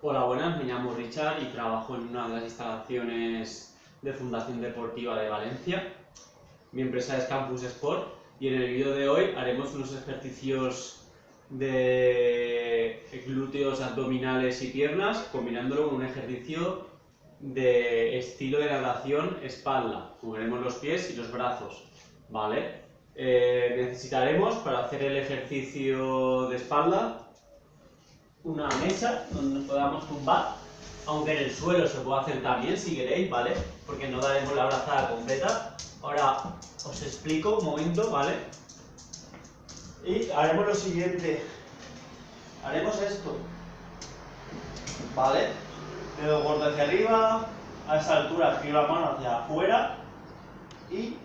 Hola, buenas, me llamo Richard y trabajo en una de las instalaciones de Fundación Deportiva de Valencia. Mi empresa es Campus Sport y en el vídeo de hoy haremos unos ejercicios de glúteos, abdominales y piernas, combinándolo con un ejercicio de estilo de natación espalda. Moveremos los pies y los brazos, ¿vale? Necesitaremos para hacer el ejercicio de espalda una mesa donde nos podamos tumbar, aunque en el suelo se puede hacer también si queréis, ¿vale? Porque no daremos la brazada completa. Ahora os explico un momento, ¿vale? Y haremos lo siguiente. Haremos esto, ¿vale? Dedo gordo hacia arriba, a esta altura giro la mano hacia afuera y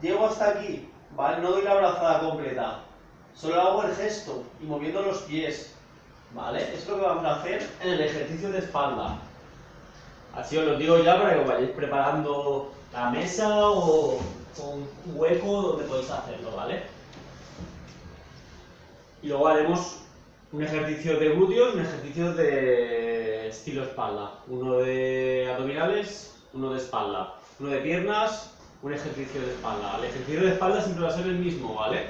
llego hasta aquí, ¿vale? No doy la brazada completa, solo hago el gesto y moviendo los pies, ¿vale? Es lo que vamos a hacer en el ejercicio de espalda. Así os lo digo ya para que os vayáis preparando la mesa o un hueco donde podéis hacerlo, ¿vale? Y luego haremos un ejercicio de glúteos, un ejercicio de estilo espalda. Uno de abdominales, uno de espalda. Uno de piernas, un ejercicio de espalda. El ejercicio de espalda siempre va a ser el mismo, ¿vale?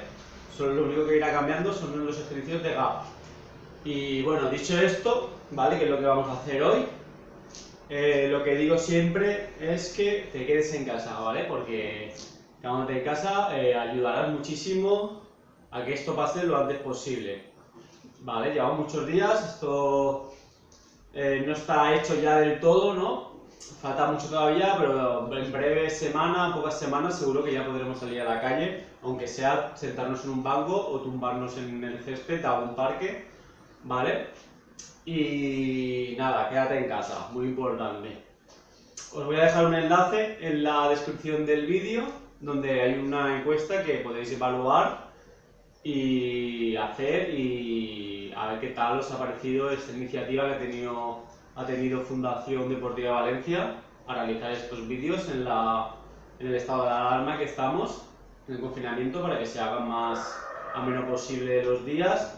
Solo lo único que irá cambiando son los ejercicios de gap. Y bueno, dicho esto, ¿vale? Que es lo que vamos a hacer hoy. Lo que digo siempre es que te quedes en casa, ¿vale? Porque quedándote en casa ayudarás muchísimo a que esto pase lo antes posible. Vale, llevamos muchos días, esto no está hecho ya del todo, ¿no? Falta mucho todavía, pero en breve semana, pocas semanas, seguro que ya podremos salir a la calle, aunque sea sentarnos en un banco o tumbarnos en el césped a un parque, ¿vale? Y nada, quédate en casa, muy importante. Os voy a dejar un enlace en la descripción del vídeo donde hay una encuesta que podéis evaluar y hacer y a ver qué tal os ha parecido esta iniciativa que ha tenido Fundación Deportiva Valencia a realizar estos vídeos en el estado de alarma que estamos, en el confinamiento, para que se hagan más ameno posible los días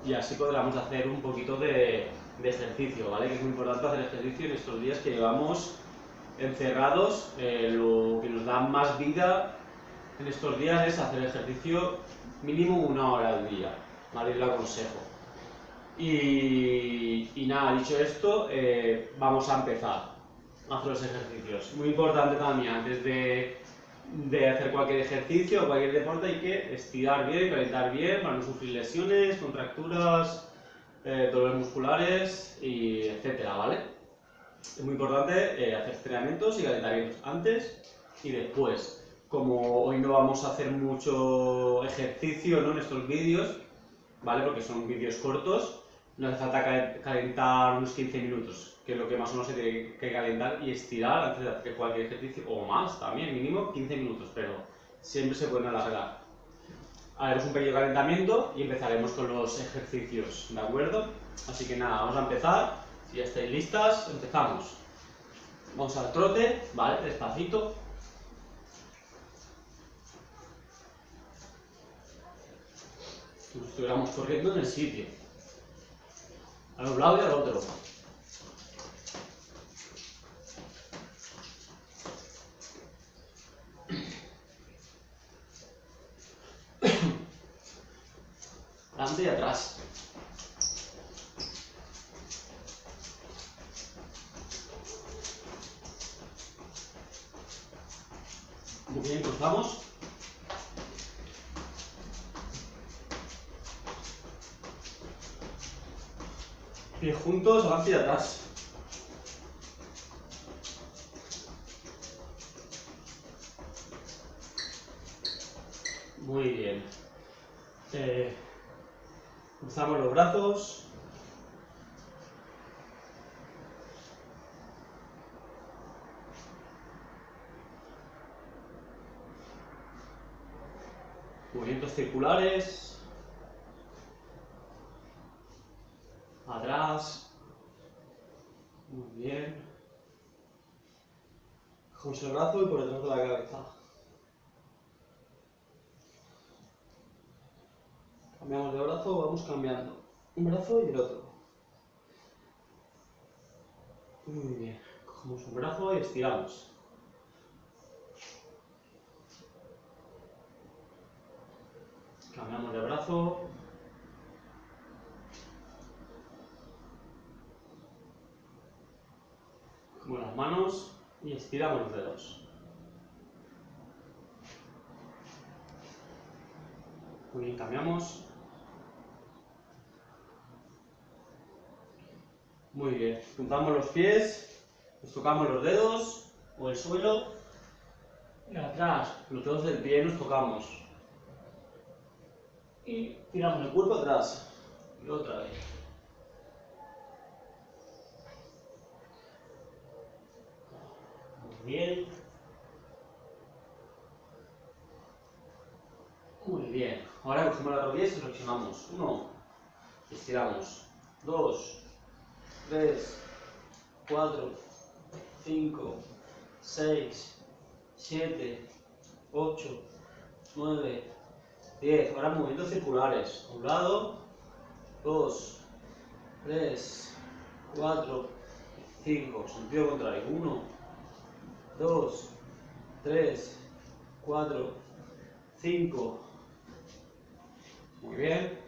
y así podremos hacer un poquito de ejercicio, ¿vale? Que es muy importante hacer ejercicio en estos días que llevamos encerrados. Lo que nos da más vida en estos días es hacer ejercicio mínimo 1 hora al día, ¿vale? Lo aconsejo. Y nada, dicho esto, vamos a empezar a hacer los ejercicios. Muy importante también, antes de hacer cualquier ejercicio o cualquier deporte, hay que estirar bien, calentar bien para no sufrir lesiones, contracturas, dolores musculares, y etcétera, ¿vale? Es muy importante hacer entrenamientos y calentamientos antes y después. Como hoy no vamos a hacer mucho ejercicio, ¿no?, en estos vídeos, ¿vale? Porque son vídeos cortos, no hace falta calentar unos 15 minutos, que es lo que más o menos se tiene que calentar y estirar antes de hacer cualquier ejercicio, o más también, mínimo 15 minutos, pero siempre se pueden alargar. Haremos un pequeño calentamiento y empezaremos con los ejercicios, ¿de acuerdo? Así que nada, vamos a empezar. Si ya estáis listas, empezamos. Vamos al trote, ¿vale? Despacito. Como si estuviéramos corriendo en el sitio. A un lado y al otro. Adelante y atrás. Muy bien, cruzamos. Pies juntos, adelante y atrás. Muy bien. Cruzamos los brazos. Movimientos circulares. Atrás. Muy bien. Cogemos el brazo y por detrás de la cabeza. Cambiamos de brazo, vamos cambiando un brazo y el otro. Muy bien. Cogemos un brazo y estiramos. Cambiamos de brazo. Cogemos las manos y estiramos los dedos. Muy bien, cambiamos. Muy bien, juntamos los pies, nos tocamos los dedos o el suelo y atrás, los dedos del pie nos tocamos. Y tiramos el cuerpo atrás. Y otra vez. Muy bien. Muy bien. Ahora cogemos las rodillas y flexionamos. 1. Estiramos. 2. 3. 4. 5. 6. 7. 8. 9. 10. Ahora movimientos circulares. A un lado. 2. 3. 4. 5. Sentido contrario. 1. 2. 3. 4. 5. Muy bien.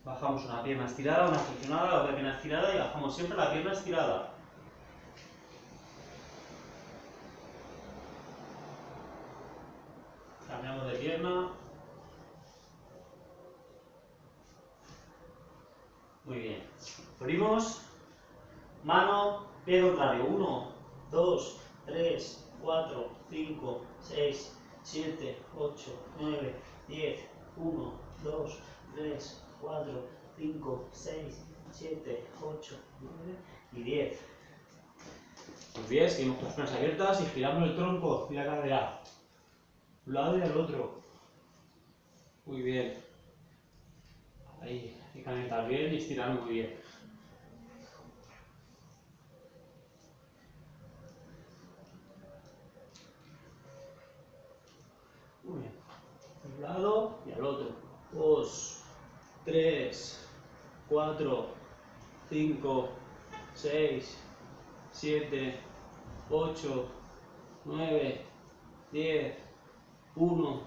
Bajamos una pierna estirada, una flexionada, la otra pierna estirada y bajamos siempre la pierna estirada. Cambiamos de pierna. Muy bien. Abrimos. Mano, pie contrario. 1, 2, 3, 4, 5, 6, 7, 8, 9, 10. 1, 2, 3, 4, 5, 6, 7, 8, 9 y 10. Muy bien, seguimos con las piernas abiertas y giramos el tronco y la cadera. Un lado y al otro. Muy bien. Ahí, hay que calentar bien y estirar muy bien. Muy bien. Un lado y al otro. 2, 3, 4, 5, 6, 7, 8, 9, 10, 1,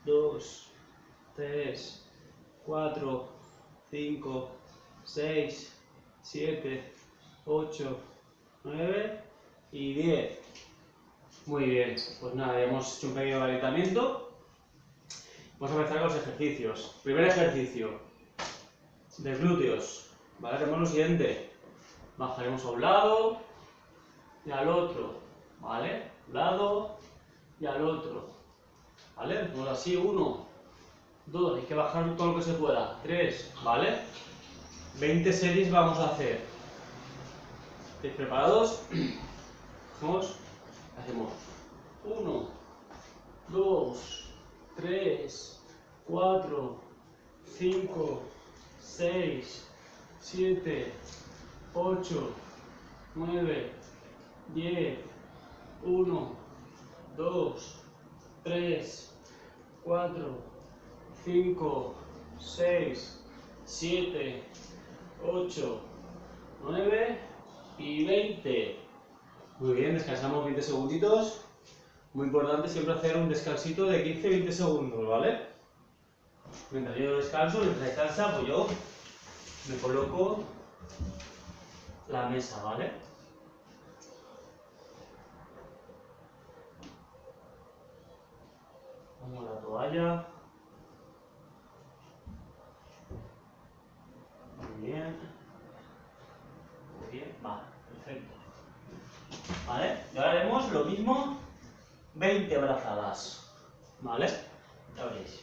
2, 3, 4, 5, 6, 7, 8, 9 y 10. Muy bien, pues nada, hemos hecho un pequeño calentamiento. Vamos a empezar con los ejercicios. Primer ejercicio de glúteos. ¿Vale? Hacemos lo siguiente. Bajaremos a un lado y al otro. ¿Vale? Un lado y al otro. ¿Vale? Hacemos así. 1, 2. Hay que bajar todo lo que se pueda. 3. ¿Vale? 20 series vamos a hacer. ¿Estáis preparados? Vamos. Hacemos 1, 2, 3, 4, 5, 6, 7, 8, 9, 10, 1, 2, 3, 4, 5, 6, 7, 8, 9 y 20. Muy bien, descansamos 20 segunditos. Muy importante siempre hacer un descansito de 15-20 segundos, ¿vale? Mientras yo descanso, mientras descansa, pues yo me coloco la mesa, ¿vale? Pongo la toalla. Muy bien. Muy bien, va, perfecto. ¿Vale? Y ahora haremos lo mismo, 20 brazadas. ¿Vale? Ya veréis.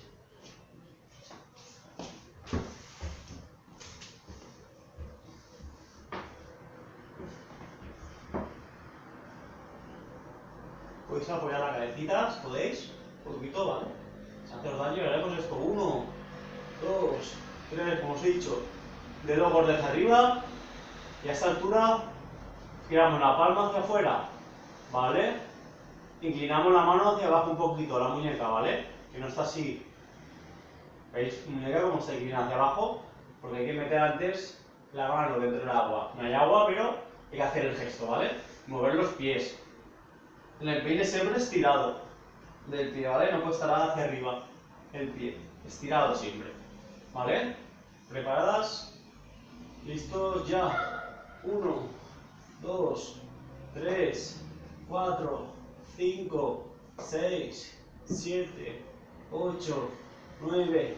Podéis apoyar la cabecita, si podéis, un poquito, ¿vale? Si haceros daño, y haremos esto. 1, 2, 3, como os he dicho. Dedo gordo hacia arriba. Y a esta altura giramos la palma hacia afuera, ¿vale? Inclinamos la mano hacia abajo un poquito, la muñeca, ¿vale? Que no está así. ¿Veis? Muñeca como está inclinada hacia abajo, porque hay que meter antes la mano dentro del agua. No hay agua, pero hay que hacer el gesto, ¿vale? Mover los pies. El empeine siempre estirado del pie, ¿vale? No puede estar hacia arriba el pie, estirado siempre, ¿vale? ¿Preparadas? ¿Listos? Ya. 1, 2, 3, 4, 5, 6, 7, 8, 9,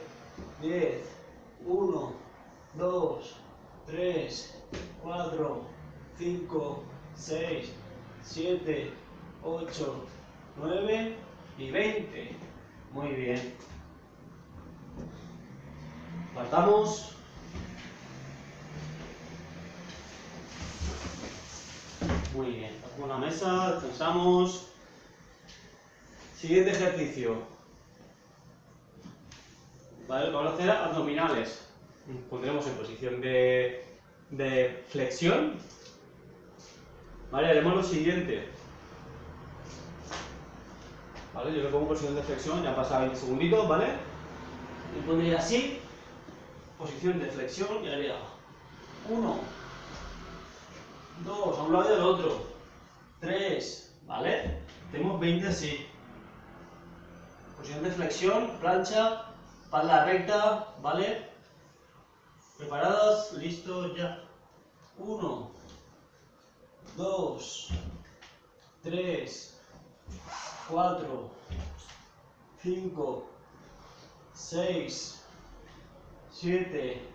10, 1, 2, 3, 4, 5, 6, 7, 8, 9 y 20. Muy bien. Partamos. Muy bien. Hacemos la mesa, descansamos. Siguiente ejercicio. Vale, vamos a hacer abdominales. Pondremos en posición de flexión. Vale, haremos lo siguiente. Vale, yo me pongo en posición de flexión, ya han pasado 20 segunditos, ¿vale? Me pondría así, posición de flexión, y haría 1, 2, a un lado y al otro, 3, ¿vale? Tenemos 20 así. Posición de flexión, plancha, espalda recta, ¿vale? ¿Preparadas? ¿Listos? Ya. 1, 2, 3, 4, 5, 6, 7,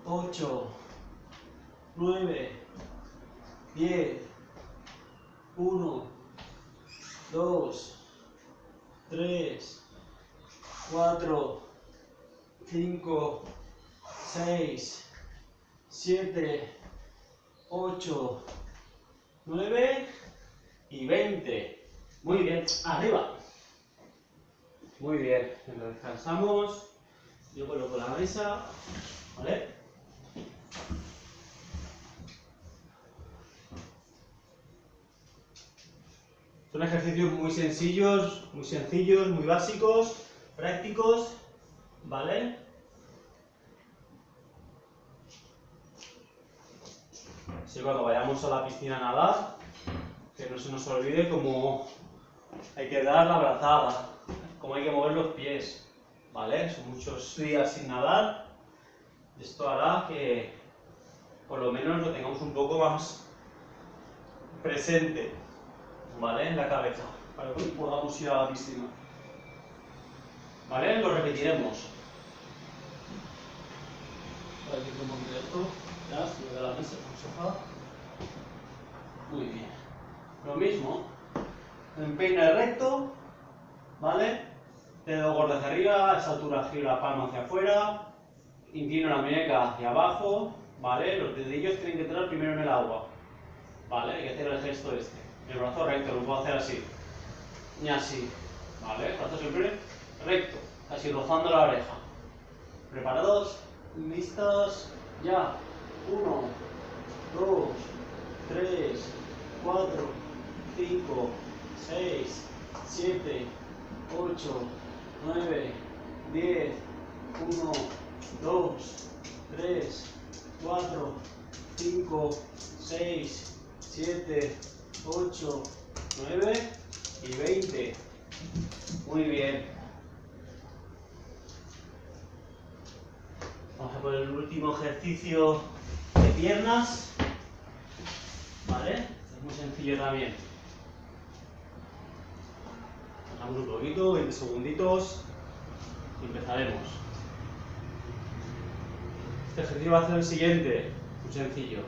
8, 9, 10, 1, 2, 3, 4, 5, 6, 7, 8, 9 y 20. Muy bien, arriba. Muy bien, descansamos. Yo coloco la mesa, ¿vale? Son ejercicios muy sencillos, muy básicos, prácticos, ¿vale? Así cuando vayamos a la piscina a nadar, que no se nos olvide cómo hay que dar la brazada, cómo hay que mover los pies, ¿vale? Son muchos días sin nadar. Esto hará que por lo menos lo tengamos un poco más presente, ¿vale? En la cabeza, para que podamos ir a la piscina. ¿Vale? Lo repetiremos. Para que un poquito de esto, ya, sube de la mesa, el sofá. Muy bien. Lo mismo, empeine recto, ¿vale? Dedo gordo hacia arriba, a esa altura giro la palma hacia afuera, inclino la muñeca hacia abajo, ¿vale? Los dedillos tienen que entrar primero en el agua, ¿vale? Hay que hacer el gesto este. El brazo recto, lo puedo hacer así, y así, ¿vale? El brazo siempre recto, casi rozando la oreja. ¿Preparados? ¿Listos? Ya. 1, 2, 3, 4, 5, 6, 7, 8, 9, 10, 1, 2, 3, 4, 5, 6, 7, 8, 9 y 20. Muy bien. Vamos a poner el último ejercicio de piernas. ¿Vale? Es muy sencillo también. Pasamos un poquito, 20 segunditos y empezaremos. Este ejercicio va a ser el siguiente, muy sencillo.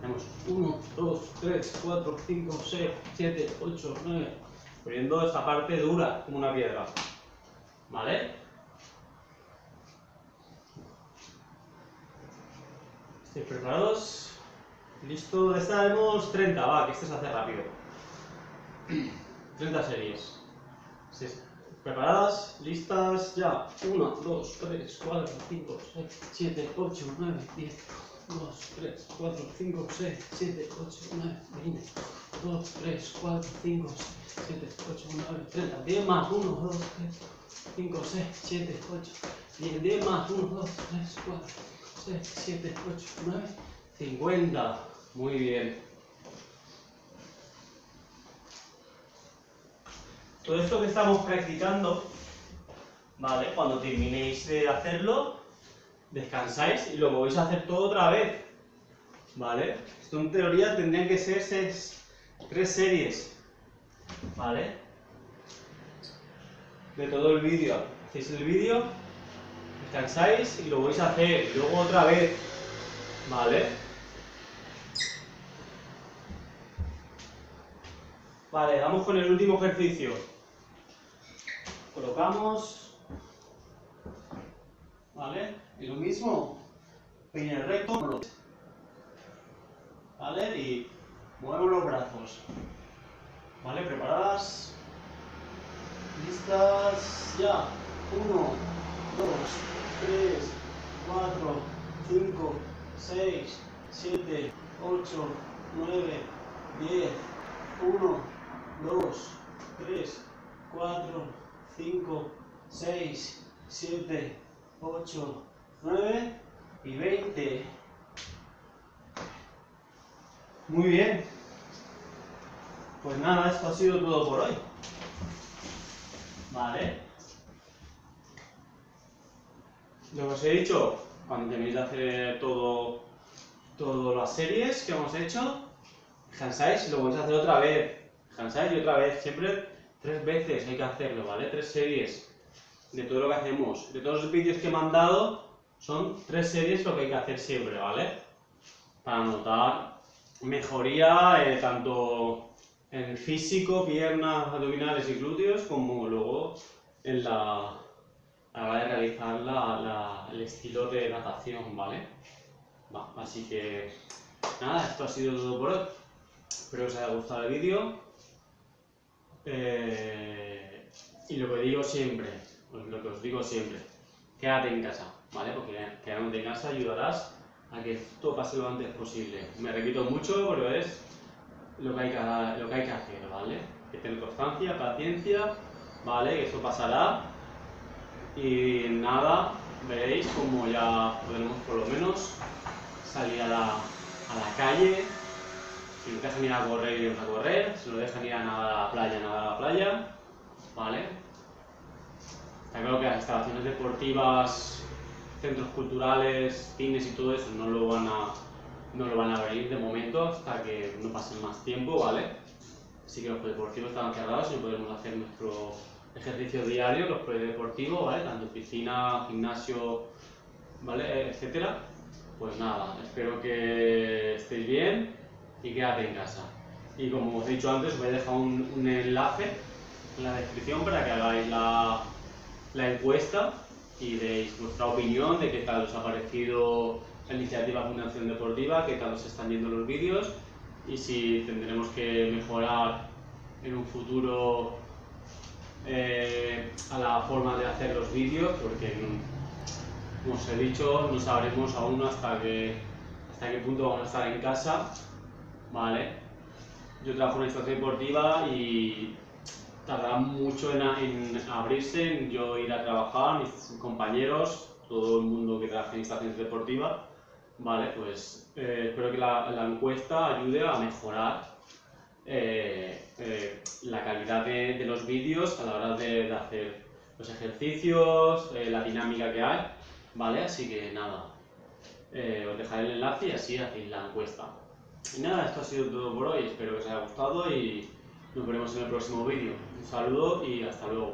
Tenemos 1, 2, 3, 4, 5, 6, 7, 8, 9. Poniendo esta parte dura como una piedra. ¿Vale? ¿Estáis preparados? ¿Listo? Esta haremos 30, va, que este se hace rápido. 30 series. ¿Preparadas? ¿Listas? Ya. 1, 2, 3, 4, 5, 6, 7, 8, 9, 10. 2, 3, 4, 5, 6, 7, 8, 9, 20. 2, 3, 4, 5, 6, 7, 8, 9, 30. 10 más. 1, 2, 3, 5, 6, 7, 8, 10. 10 más. 1, 2, 3, 4, 6, 7, 8, 9, 50. Muy bien. Todo esto que estamos practicando, ¿vale? Cuando terminéis de hacerlo, descansáis y lo volvéis a hacer todo otra vez, ¿vale? Esto en teoría tendrían que ser 3 series, ¿vale? De todo el vídeo. Hacéis el vídeo, descansáis y lo volvéis a hacer, y luego otra vez, ¿vale? Vale, vamos con el último ejercicio. Colocamos, ¿vale? Y lo mismo, peine recto, ¿vale? Y movemos los brazos, ¿vale? ¿Preparadas? ¿Listas? Ya. 1, 2, 3, 4, 5, 6, 7, 8, 9, 10, 1, 2, 3, 4, 5, 6, 7, 8, 9 y 20. Muy bien. Pues nada, esto ha sido todo por hoy. Vale. Lo que os he dicho, cuando tenéis que hacer todas las series que hemos hecho, descansáis y lo vais a hacer otra vez. Descansáis y otra vez, siempre 3 veces hay que hacerlo, ¿vale? 3 series de todo lo que hacemos. De todos los vídeos que me han dado, son 3 series lo que hay que hacer siempre, ¿vale? Para notar mejoría tanto en el físico, piernas, abdominales y glúteos, como luego en a la hora de realizar el estilo de natación, ¿vale? Así que nada, esto ha sido todo por hoy. Espero que os haya gustado el vídeo. Y lo que digo siempre, lo que os digo siempre, quédate en casa, ¿vale? Porque quedándote en casa ayudarás a que todo pase lo antes posible. Me repito mucho, pero es lo que hay que hacer, ¿vale? Hay que tener constancia, paciencia, ¿vale? Que eso pasará. Y nada, veréis como ya podremos por lo menos salir a la calle. Si nos dejan ir a correr, iremos a correr. Si nos dejan ir a nadar a la playa, nadar a la playa, ¿vale? Está claro que las instalaciones deportivas, centros culturales, cines y todo eso no lo van a abrir de momento hasta que no pase más tiempo, ¿vale? Así que los polideportivos están cerrados y no podemos hacer nuestro ejercicio diario, los polideportivos, ¿vale? Tanto piscina, gimnasio, ¿vale? Etcétera. Pues nada, espero que estéis bien y quédate en casa. Y como os he dicho antes, os voy a dejar un enlace en la descripción para que hagáis la encuesta y deis vuestra opinión de qué tal os ha parecido la iniciativa Fundación Deportiva, qué tal os están yendo los vídeos y si tendremos que mejorar en un futuro a la forma de hacer los vídeos, porque como os he dicho, no sabremos aún hasta qué punto vamos a estar en casa, ¿vale? Yo trabajo en una instalación deportiva y tardará mucho en abrirse, en yo ir a trabajar, mis compañeros, todo el mundo que trabaja en instalaciones deportivas, ¿vale? Pues espero que la encuesta ayude a mejorar la calidad de los vídeos a la hora de hacer los ejercicios, la dinámica que hay, ¿vale? Así que nada, os dejaré el enlace y así hacéis la encuesta. Y nada, esto ha sido todo por hoy, espero que os haya gustado y nos veremos en el próximo vídeo. Un saludo y hasta luego.